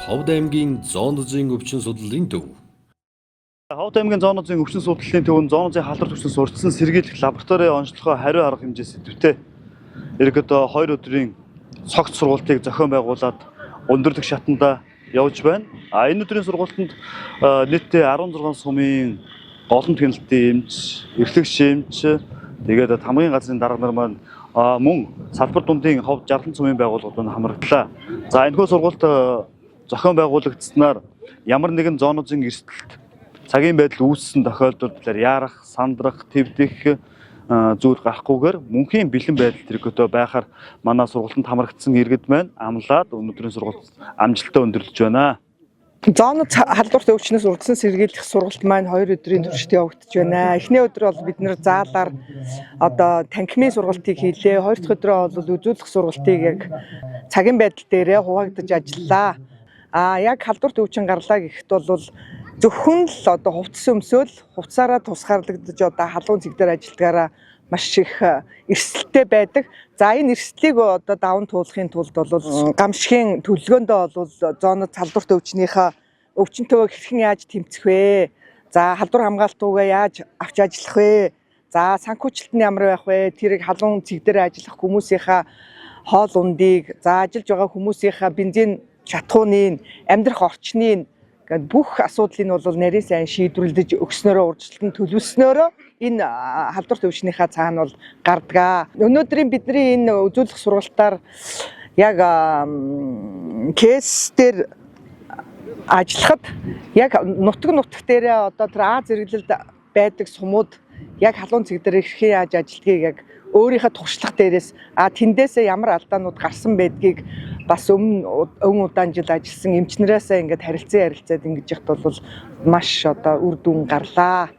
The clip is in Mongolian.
Ховд аймгийн зоонозын өвчин судлалын төв. Ховд аймгийн зоонозын өвчин судлалын төвөнд зоонозын халдварт өвчин сурталчилсан сэргийлэх лабораторийн онцлогоо хариу арга хэмжээ сэдвтэй ерөнхийдөө 2 өдрийн цогц сургалтыг зохион байгуулад өндөрлөх шатанда явж байна. Энэ өдрийн сургалтанд нийтдээ 16 сумын голомт гэнэлтийн эмч, эрхлэх шимч, тэгээд хамгийн газрын дарга нар маань мөн салбар дундын ховд 60 сумын байгууллагууд хамраглалаа. За энэхүү сургалт зохион байгуулагдсанаар ямар нэгэн зоонозын эрсдэлт цагийн байдал үүссэн тохиолдолд яарах, сандрах, твдэх зүйл гарахгүйгээр мөнхийн бэлэн байдал тэргөөдөө байхаар манай сургалтанд хамрагдсан иргэд маань амлаад өнөөдрийн сургалт амжилттай өндөрлөж байна. Зооноз халдварт өвчнөөс урдсан сэргийлэх сургалт маань 2 өдрийн туршид явагдаж байна. Эхний өдөр бол бид нэр заалаар танхимын сургалтыг хийлээ. Хоёр дахь өдрөө бол үзүүлэх сургалтыг яг цагийн байдал дээрээ хуваагдаж ажиллаа. Яг халдварт өвчин гарлаа гэхэд бол зөвхөн л хувцас өмсөөл хувцаараа тусгаарлагдаж халуун цэг дээр ажилладгаараа маш их эрсдэлтэй байдаг. За энэ эрсдлийг даван туулахын тулд бол гамшигын төлөвлөгөөндөө бол зооноз халдварт өвчнөйгөө хэрхэн яаж тэмцэх вэ? За халдвар хамгаалтуугаа яаж авч ажиллах вэ? За санхүүжилт нь ямар байх вэ? Тэрийг халуун цэг дээр ажиллах хүмүүсийнхаа хоол ундыг, за ажиллаж байгаа хүмүүсийнхаа бензин шатхууныг, амьдрах орчныг бүх асуудлыг нь бол нарийн сайн шийдвэрлэж өгснөөрөө урьдчилан төлөвлөснөөрөө энэ халдварт өвчнийхаа цаана бол гардаг. Өнөөдрийн бидний энэ үзүүлэх сургалтаар яг кейс дээр ажиллахад яг нутаг дээрээ тэр А зэрэглэлд байдаг сумууд яг халуун цэг дээр хэрхэн яаж ажилдгийг яг өөрийнхөө туршлага дээрээс тэндээсээ ямар алдаанууд гарсан байдгийг бас өмнө удаан жил ажилласан эмчнэрээсээ ингээд харилцаад ингэж яхад бол маш үр дүн гарлаа.